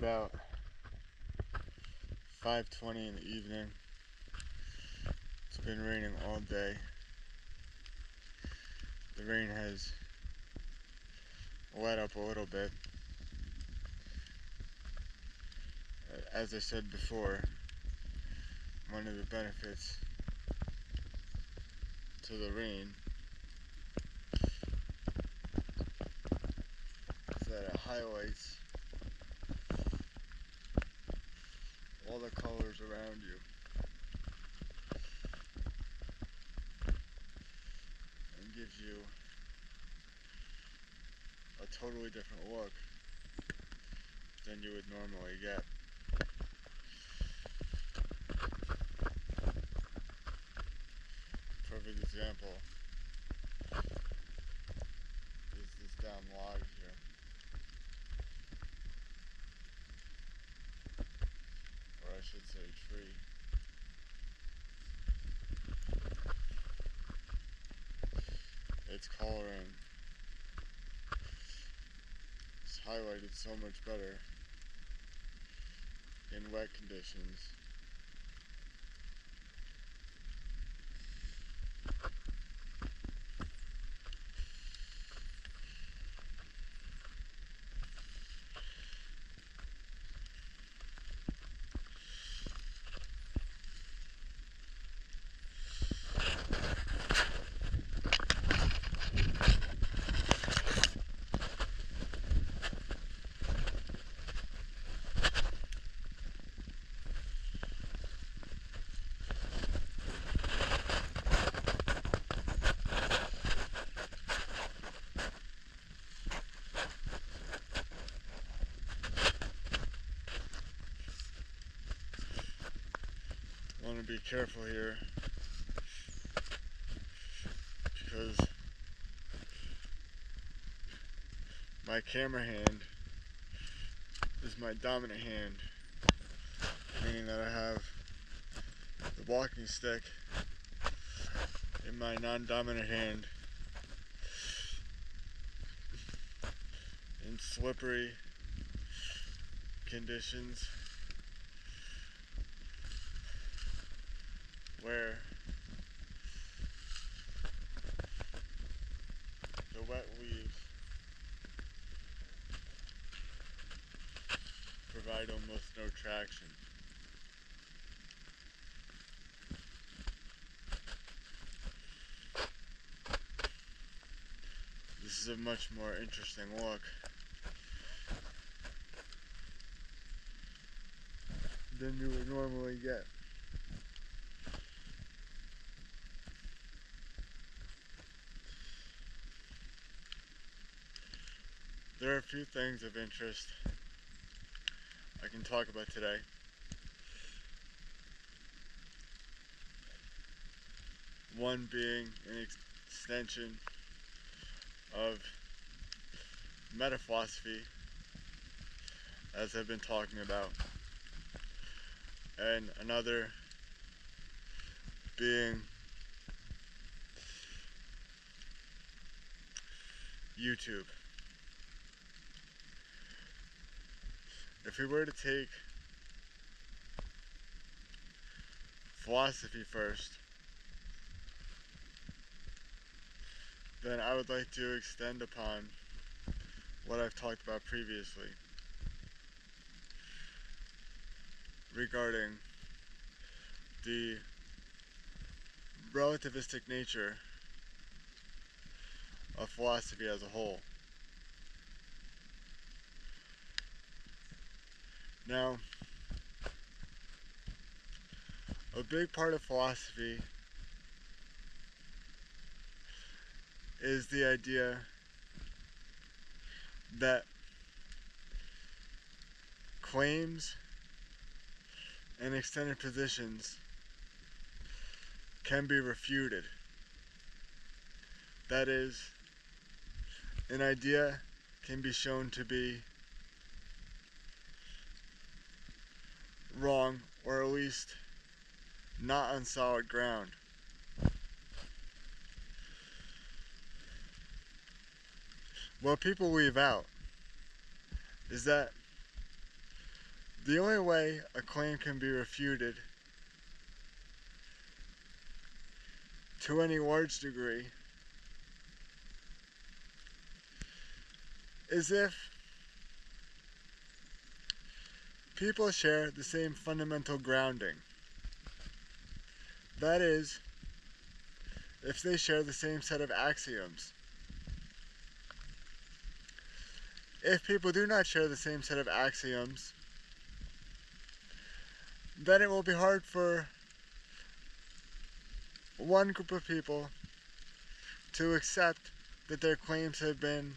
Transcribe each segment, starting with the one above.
about 5:20 in the evening. It's been raining all day. The rain has let up a little bit. As I said before, one of the benefits to the rain is that it highlights all the colors around you and gives you a totally different look than you would normally get. Perfect example is this down log here. Or I should say tree. Its coloring is highlighted so much better in wet conditions. I want to be careful here because my camera hand is my dominant hand, meaning that I have the walking stick in my non-dominant hand. In slippery conditions where the wet leaves provide almost no traction. This is a much more interesting look than you would normally get. There are a few things of interest I can talk about today. One being an extension of metaphilosophy, as I've been talking about, and another being YouTube. If we were to take philosophy first, then I would like to extend upon what I've talked about previously regarding the relativistic nature of philosophy as a whole. Now, a big part of philosophy is the idea that claims and extended positions can be refuted. That is, an idea can be shown to be wrong, or at least not on solid ground. What people leave out is that The only way a claim can be refuted to any large degree is if people share the same fundamental grounding. That is, if they share the same set of axioms. If people do not share the same set of axioms, then it will be hard for one group of people to accept that their claims have been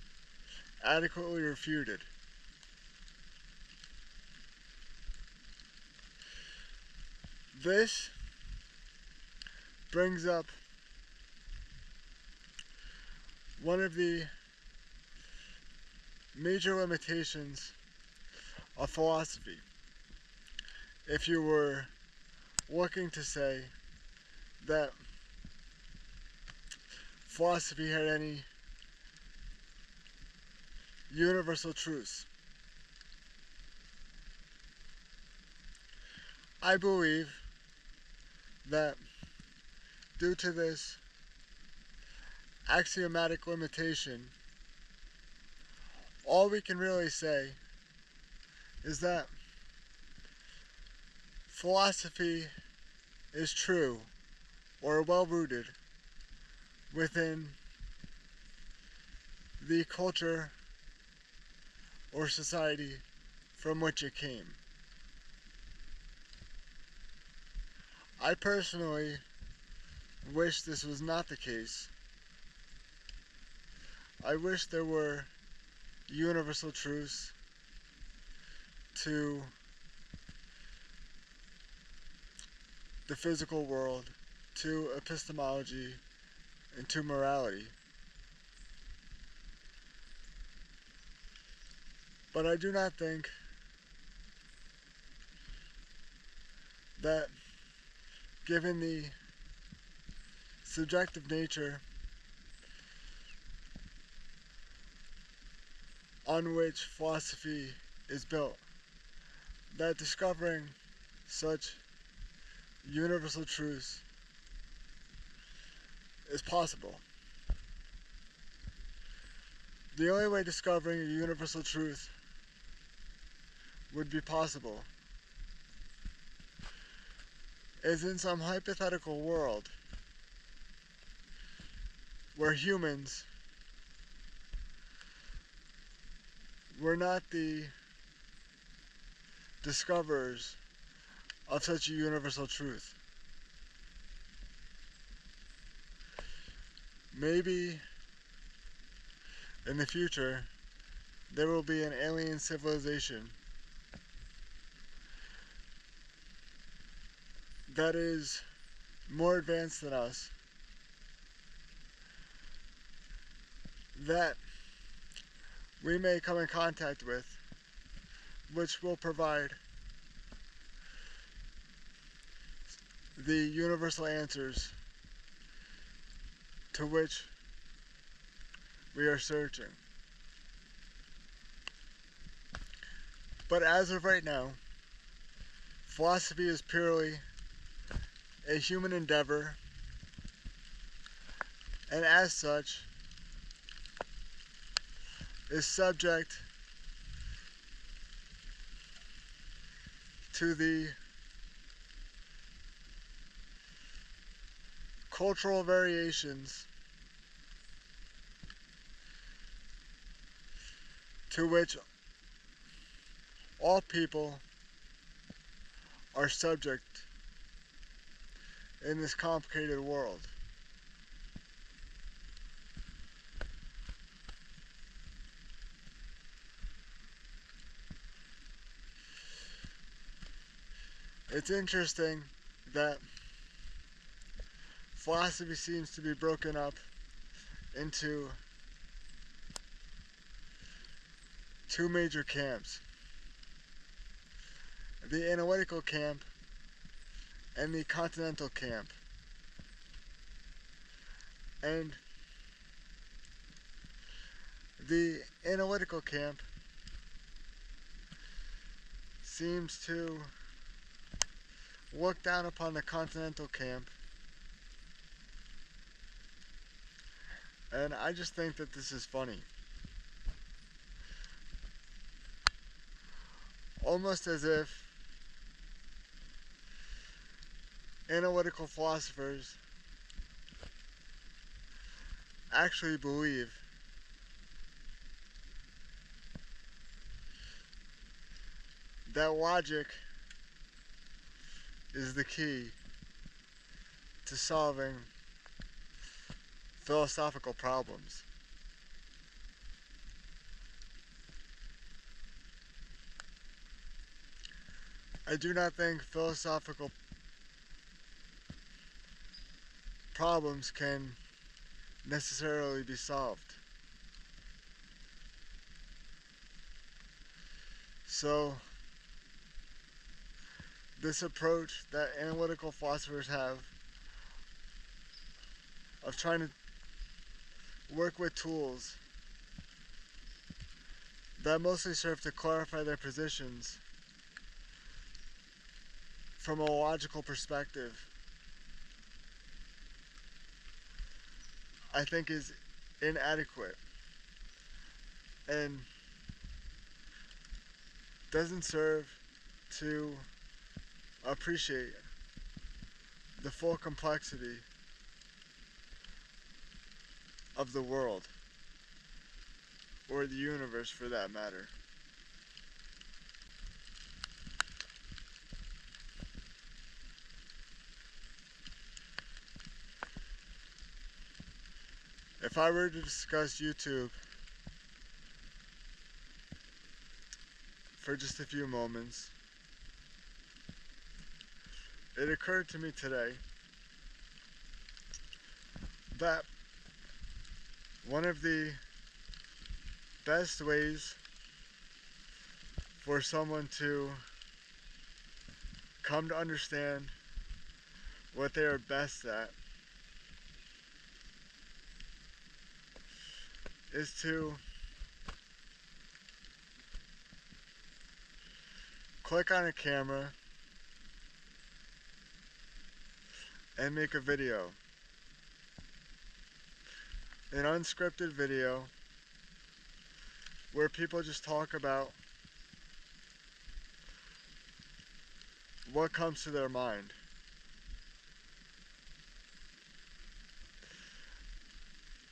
adequately refuted. This brings up one of the major limitations of philosophy. If you were looking to say that philosophy had any universal truths, I believe that due to this axiomatic limitation, all we can really say is that philosophy is true or well-rooted within the culture or society from which it came. I personally wish this was not the case. I wish there were universal truths to the physical world, to epistemology, and to morality. But I do not think that, given the subjective nature on which philosophy is built, that discovering such universal truths is possible. The only way discovering a universal truth would be possible is in some hypothetical world where humans were not the discoverers of such a universal truth. Maybe in the future there will be an alien civilization that is more advanced than us, that we may come in contact with, which will provide the universal answers to which we are searching. But as of right now, philosophy is purely a human endeavor, and as such is subject to the cultural variations to which all people are subject in this complicated world. It's interesting that philosophy seems to be broken up into two major camps: the analytical camp and the continental camp. And the analytical camp seems to look down upon the continental camp, and I just think that this is funny. Almost as if analytical philosophers actually believe that logic is the key to solving philosophical problems. I do not think philosophical problems can necessarily be solved. So, this approach that analytical philosophers have of trying to work with tools that mostly serve to clarify their positions from a logical perspective, I think is inadequate and doesn't serve to appreciate the full complexity of the world, or the universe for that matter. If I were to discuss YouTube for just a few moments, it occurred to me today that one of the best ways for someone to come to understand what they are best at is to click on a camera and make a video. An unscripted video where people just talk about what comes to their mind.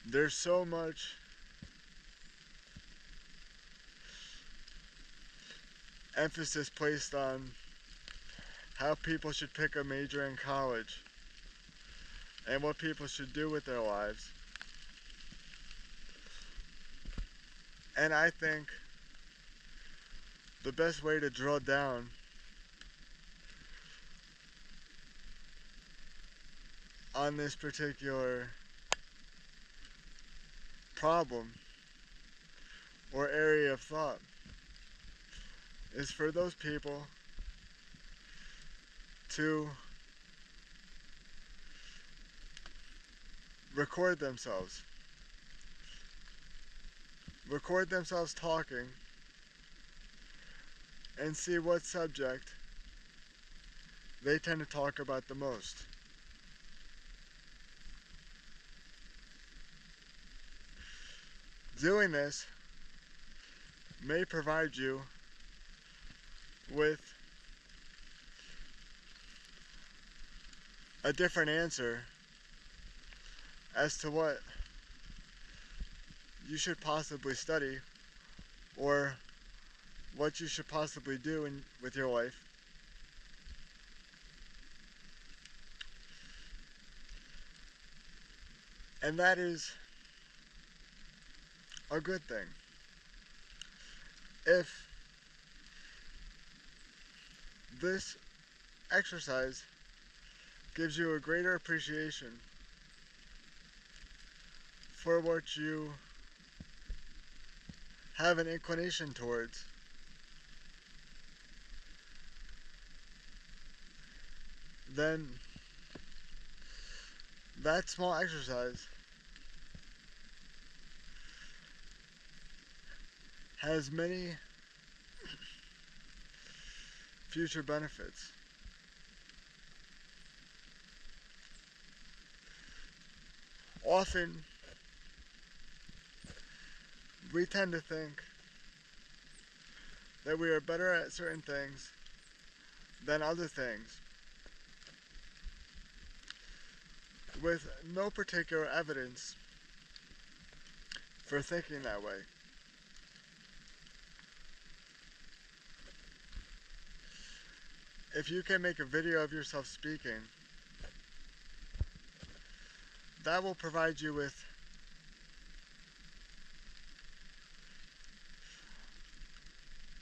There's so much emphasis placed on how people should pick a major in college and what people should do with their lives. And I think the best way to drill down on this particular problem or area of thought is for those people to record themselves talking and see what subject they tend to talk about the most. Doing this may provide you with a different answer as to what you should possibly study or what you should possibly do with your life. And that is a good thing. If this exercise gives you a greater appreciation for what you have an inclination towards, then that small exercise has many future benefits. Often, we tend to think that we are better at certain things than other things, with no particular evidence for thinking that way. If you can make a video of yourself speaking, that will provide you with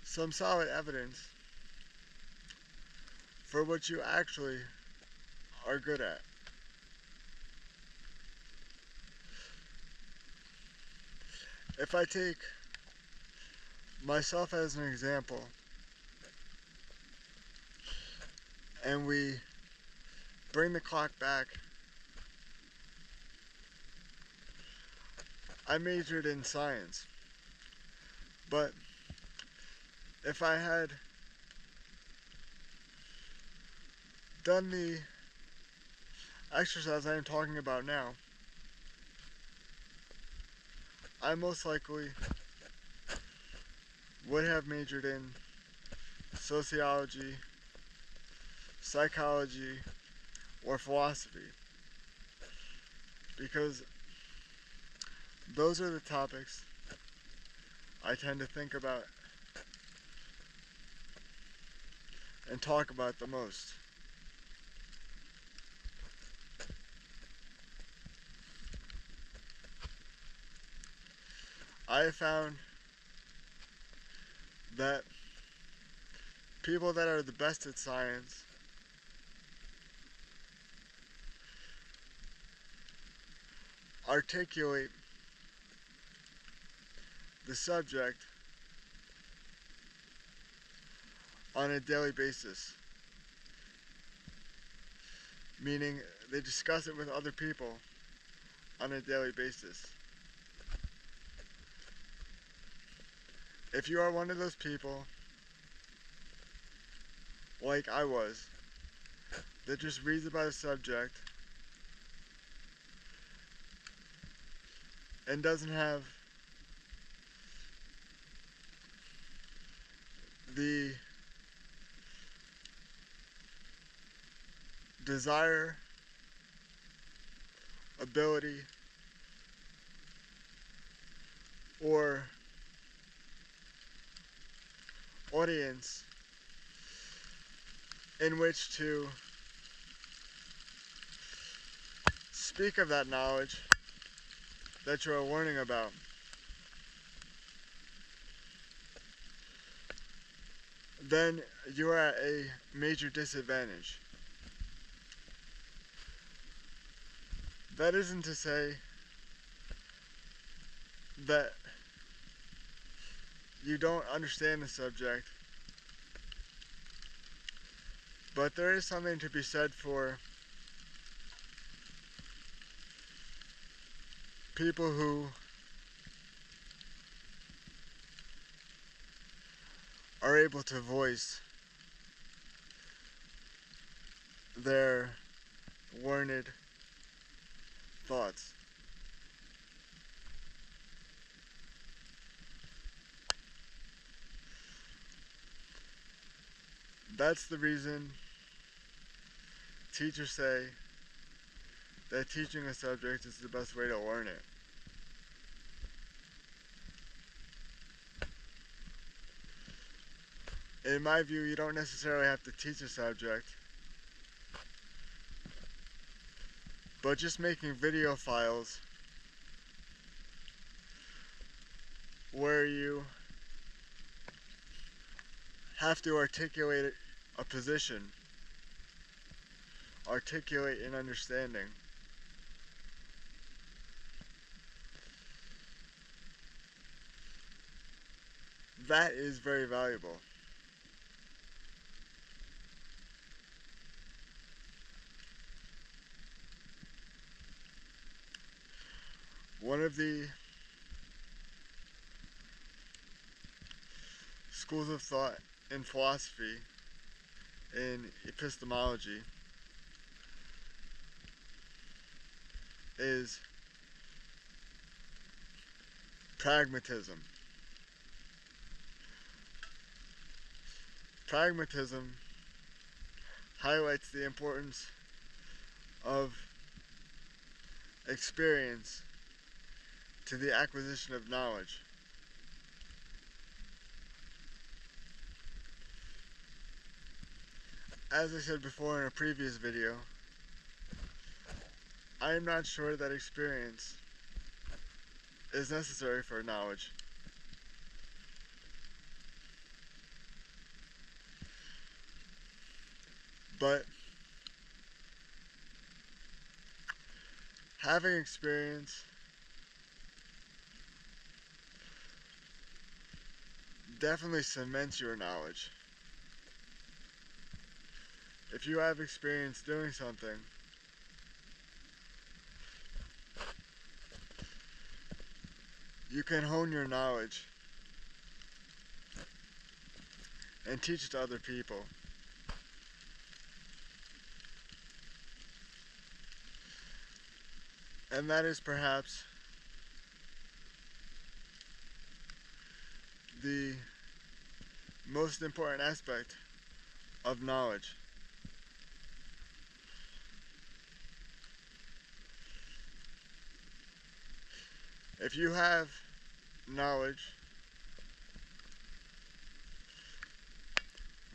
some solid evidence for what you actually are good at. If I take myself as an example, and we bring the clock back, I majored in science, but if I had done the exercise I am talking about now, I most likely would have majored in sociology, psychology, or philosophy, because those are the topics I tend to think about and talk about the most. I have found that people that are the best at science articulate the subject on a daily basis, meaning they discuss it with other people on a daily basis. If you are one of those people, like I was, that just reads about a subject and doesn't have the desire, ability, or audience in which to speak of that knowledge that you are learning about, then you are at a major disadvantage. That isn't to say that you don't understand the subject, but there is something to be said for people who are able to voice their learned thoughts. That's the reason teachers say that teaching a subject is the best way to learn it. In my view, you don't necessarily have to teach a subject, but just making video files where you have to articulate a position, articulate an understanding, that is very valuable. One of the schools of thought in philosophy in epistemology is pragmatism. Pragmatism highlights the importance of experience to the acquisition of knowledge. As I said before in a previous video, I am not sure that experience is necessary for knowledge. But having experience definitely cements your knowledge. If you have experience doing something, you can hone your knowledge and teach it to other people. And that is perhaps the most important aspect of knowledge. If you have knowledge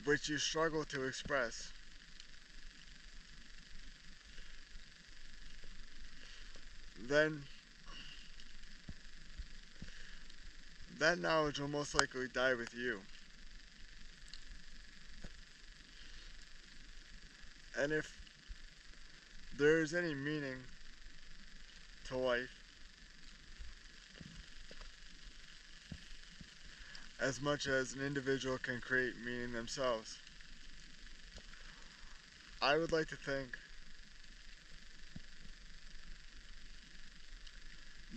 which you struggle to express, then that knowledge will most likely die with you. And if there is any meaning to life, as much as an individual can create meaning themselves, I would like to think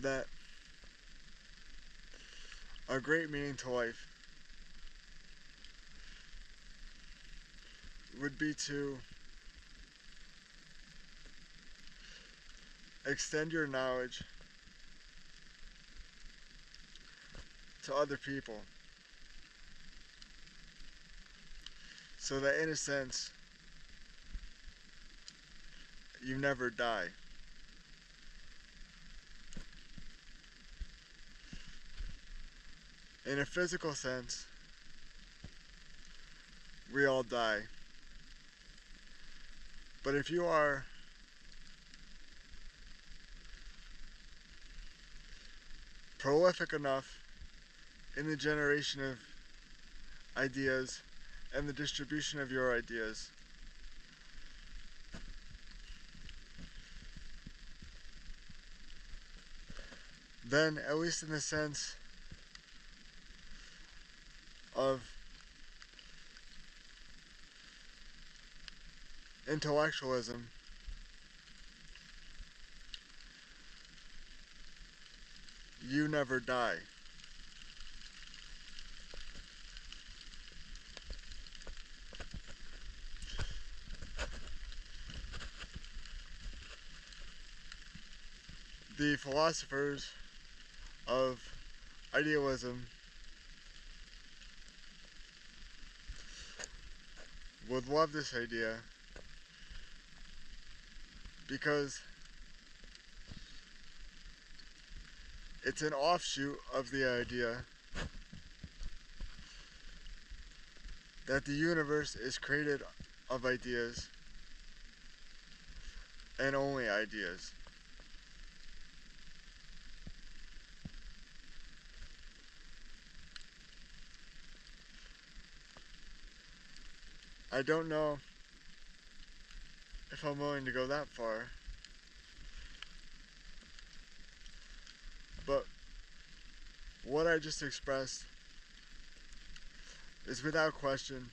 that a great meaning to life would be to extend your knowledge to other people, so that in a sense you never die. In a physical sense, we all die. But if you are prolific enough in the generation of ideas and the distribution of your ideas, then, at least in the sense of intellectualism, you never die. The philosophers of idealism would love this idea because it's an offshoot of the idea that the universe is created of ideas and only ideas. I don't know if I'm willing to go that far, but what I just expressed is without question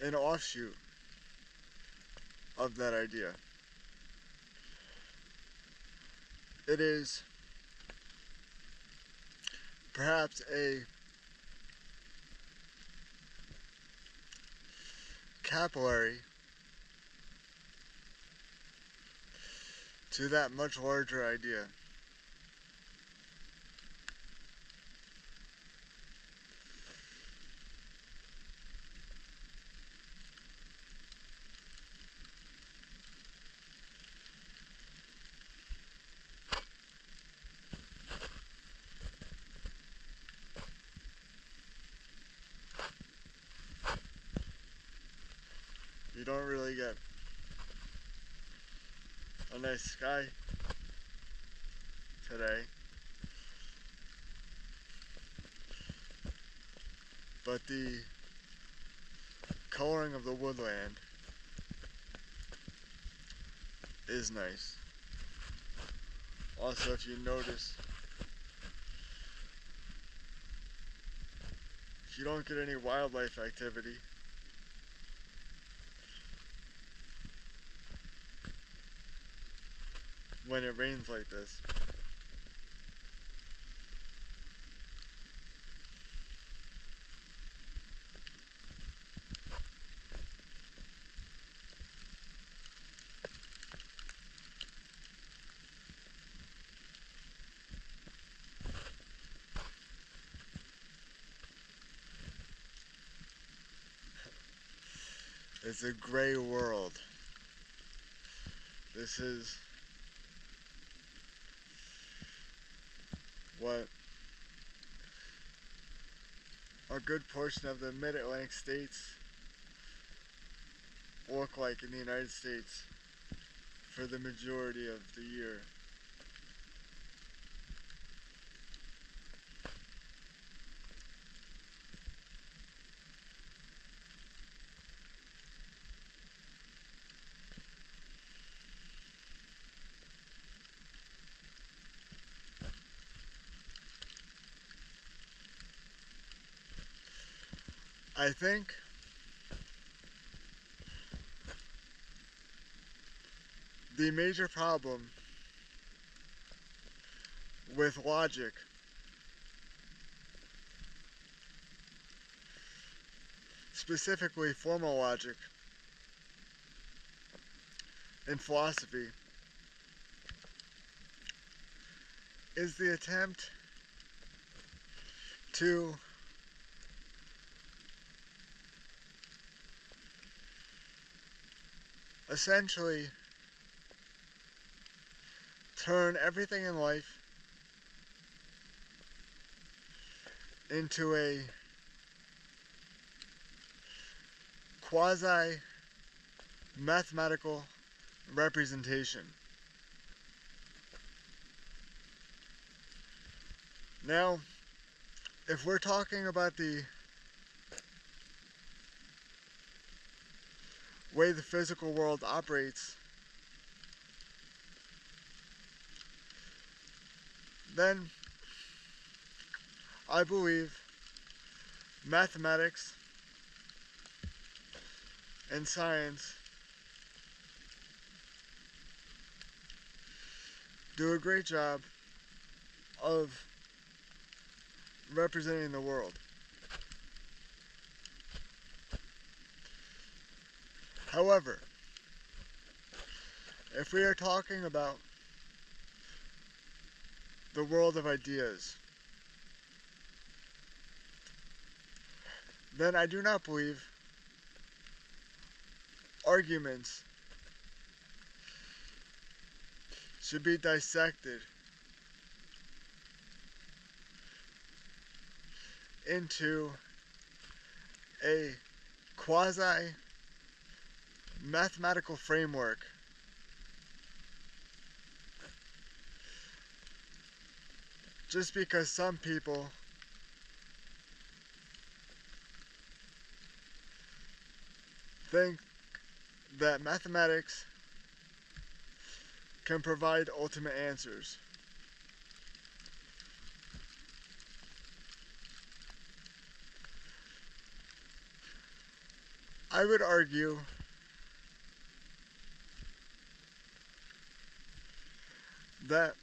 an offshoot of that idea. It is perhaps a capillary to that much larger idea. You don't really get a nice sky today, but the coloring of the woodland is nice. Also, if you notice, if you don't get any wildlife activity, when it rains like this. It's a gray world. This is what a good portion of the mid-Atlantic states look like in the United States for the majority of the year. I think the major problem with logic specifically formal logic in philosophy is the attempt to essentially turn everything in life into a quasi-mathematical representation. Now, if we're talking about the way the physical world operates, then I believe mathematics and science do a great job of representing the world. However, if we are talking about the world of ideas, then I do not believe arguments should be dissected into a quasi-mathematical framework just because some people think that mathematics can provide ultimate answers. I would argue that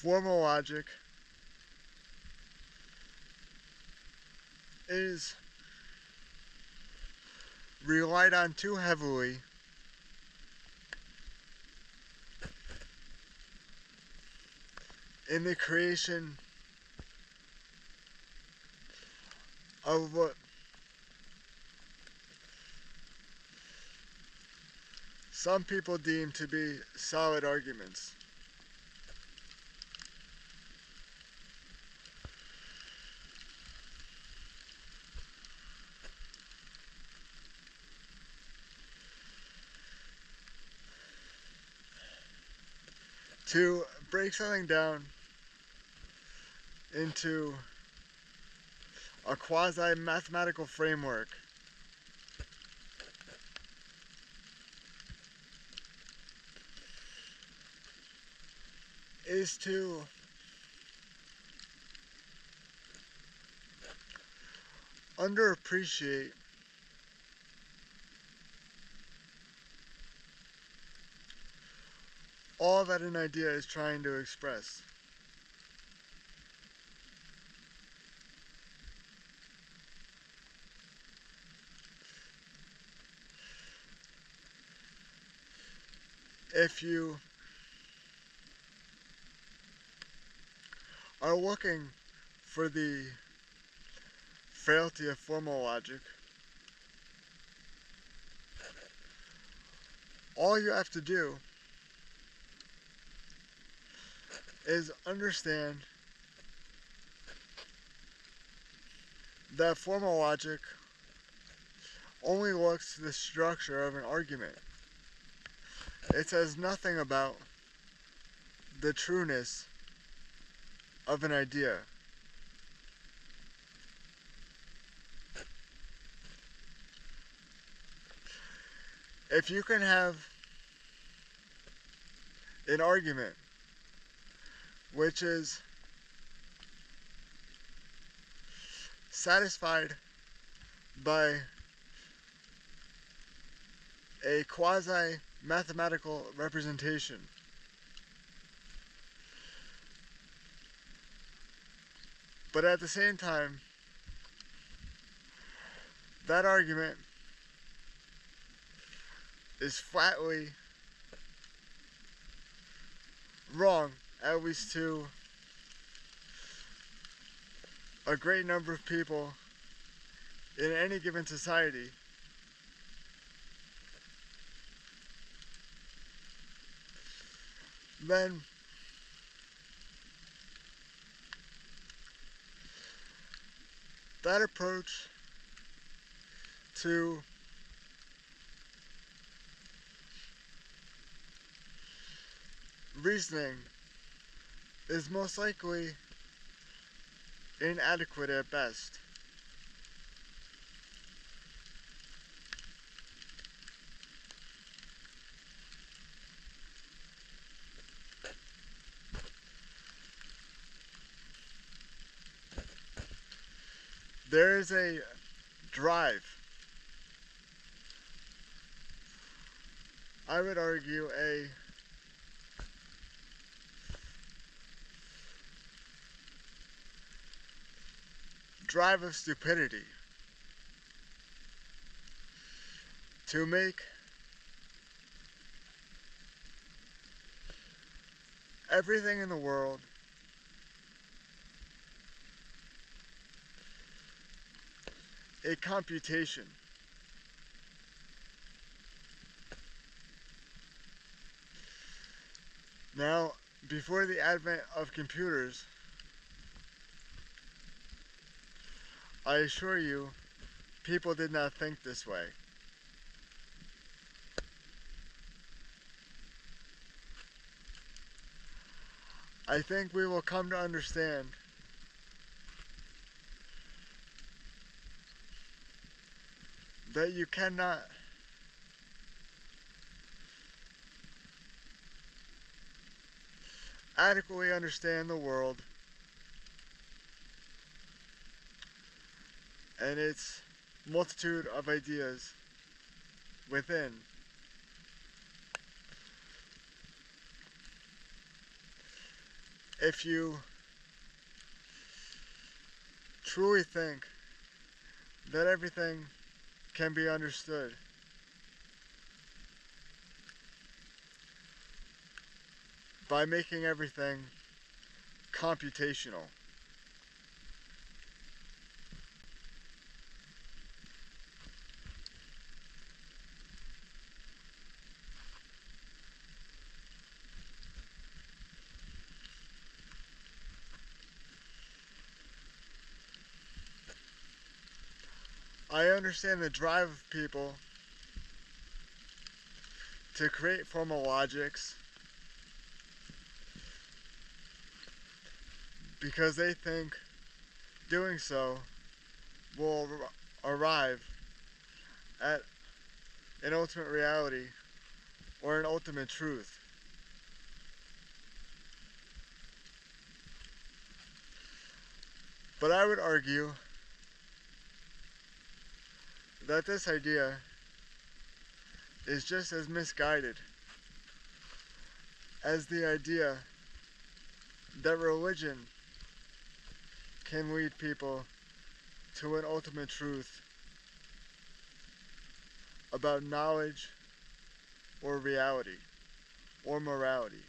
formal logic is relied on too heavily in the creation of what some people deem to be solid arguments. To break something down into a quasi-mathematical framework is to underappreciate all that an idea is trying to express. If you are looking for the frailty of formal logic, all you have to do is understand that formal logic only looks to the structure of an argument. It says nothing about the trueness of an idea. If you can have an argument which is satisfied by a quasi-mathematical representation, but at the same time, that argument is flatly wrong, at least to a great number of people in any given society, then that approach to reasoning is most likely inadequate at best. There is a drive, I would argue a drive of stupidity to make everything in the world a computation. Now, before the advent of computers, I assure you, people did not think this way. I think we will come to understand that you cannot adequately understand the world and its multitude of ideas within if you truly think that everything can be understood by making everything computational, I understand the drive of people to create formal logics because they think doing so will arrive at an ultimate reality or an ultimate truth. But I would argue that this idea is just as misguided as the idea that religion can lead people to an ultimate truth about knowledge or reality or morality.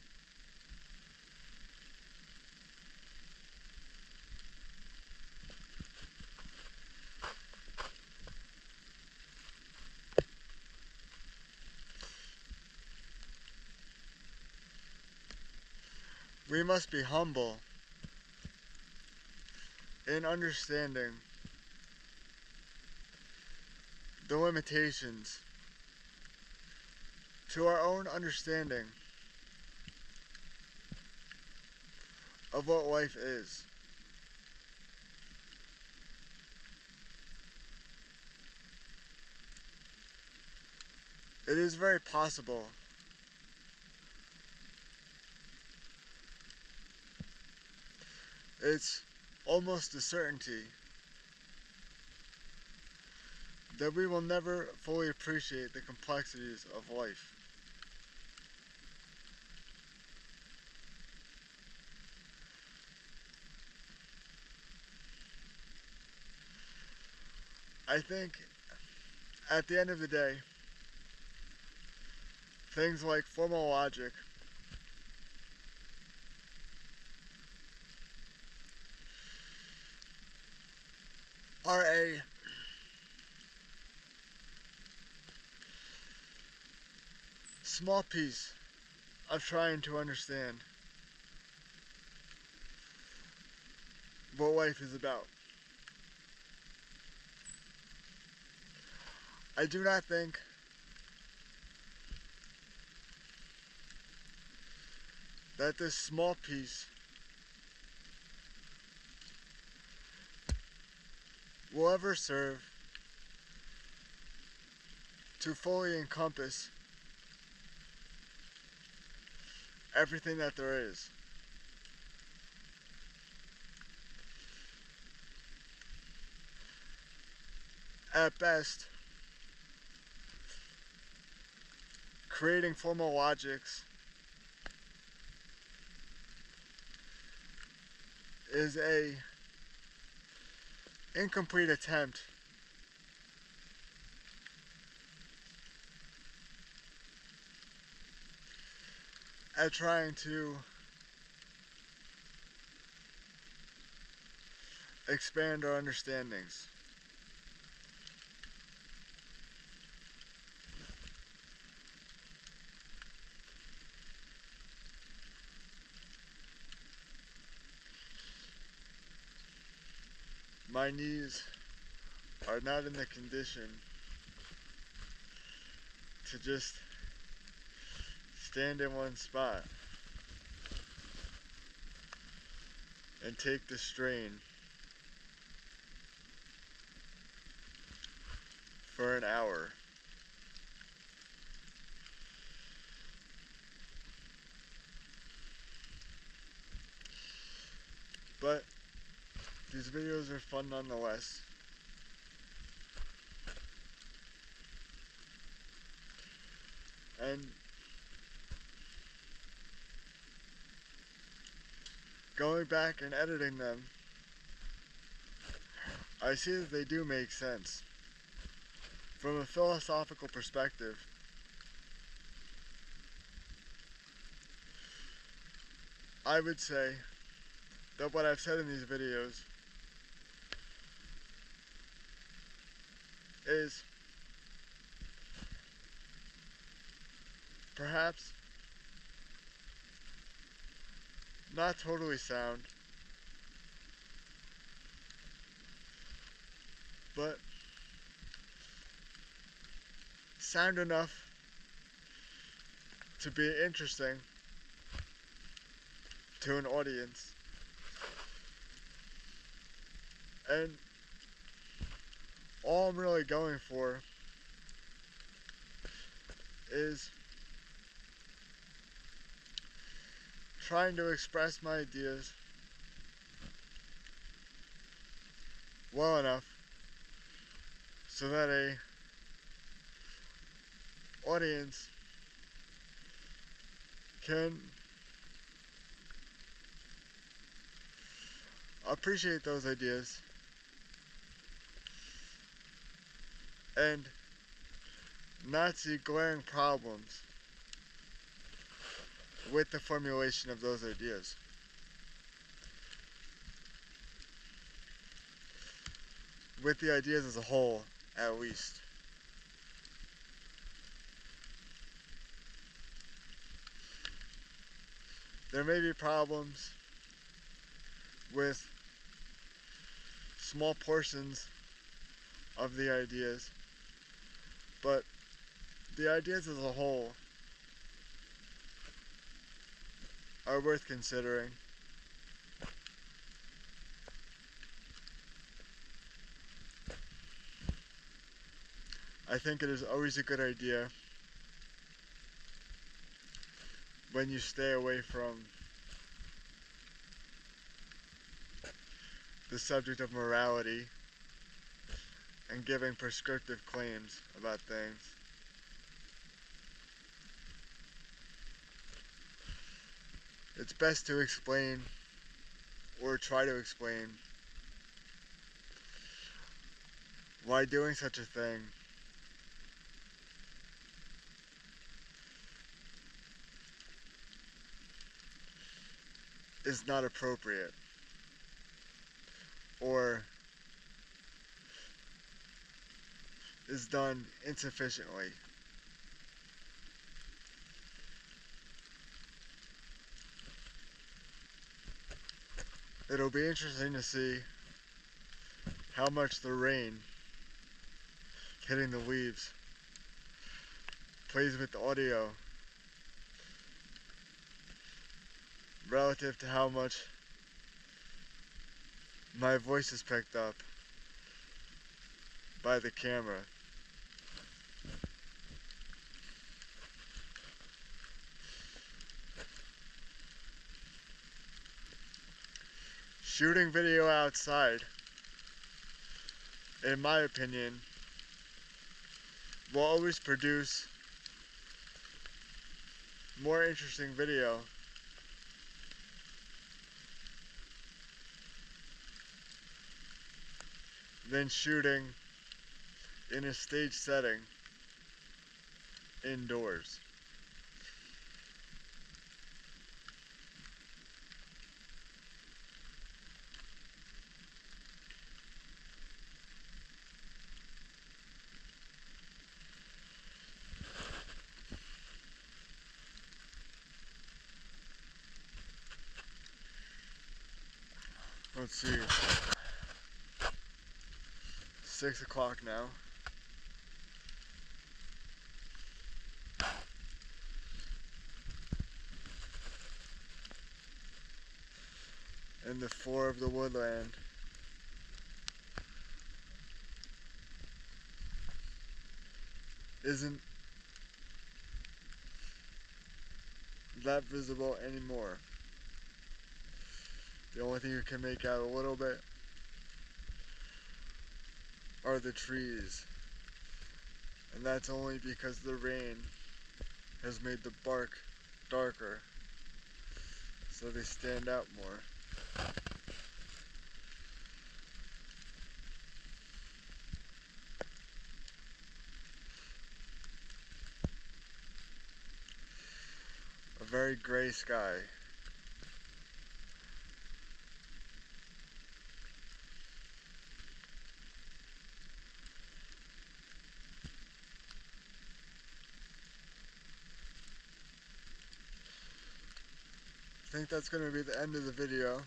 We must be humble in understanding the limitations to our own understanding of what life is. It is very possible it's almost a certainty that we will never fully appreciate the complexities of life. I think at the end of the day, things like formal logic are a small piece of trying to understand what life is about. I do not think that this small piece will ever serve to fully encompass everything that there is. At best, creating formal logics is a incomplete attempt at trying to expand our understandings. My knees are not in the condition to just stand in one spot and take the strain for an hour. But these videos are fun nonetheless. And going back and editing them, I see that they do make sense. From a philosophical perspective, I would say that what I've said in these videos is perhaps not totally sound, but sound enough to be interesting to an audience. And all I'm really going for is trying to express my ideas well enough so that a audience can appreciate those ideas and not see glaring problems with the formulation of those ideas. With the ideas as a whole, at least. There may be problems with small portions of the ideas, but the ideas as a whole are worth considering. I think it is always a good idea when you stay away from the subject of morality and giving prescriptive claims about things. It's best to explain, or try to explain, why doing such a thing is not appropriate, or is done insufficiently. It'll be interesting to see how much the rain hitting the leaves plays with the audio relative to how much my voice is picked up by the camera. Shooting video outside, in my opinion, will always produce more interesting video than shooting in a stage setting indoors. Let's see. 6 o'clock now. And the floor of the woodland isn't that visible anymore. The only thing you can make out a little bit are the trees. And that's only because the rain has made the bark darker, so they stand out more. A very gray sky. I think that's going to be the end of the video,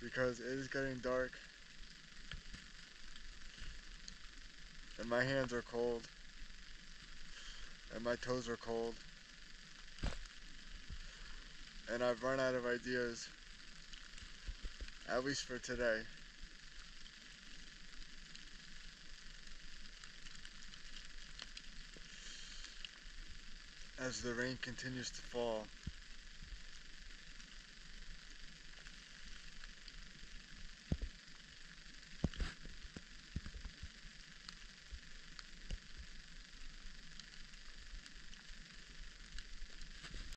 because it is getting dark and my hands are cold and my toes are cold and I've run out of ideas, at least for today. As the rain continues to fall.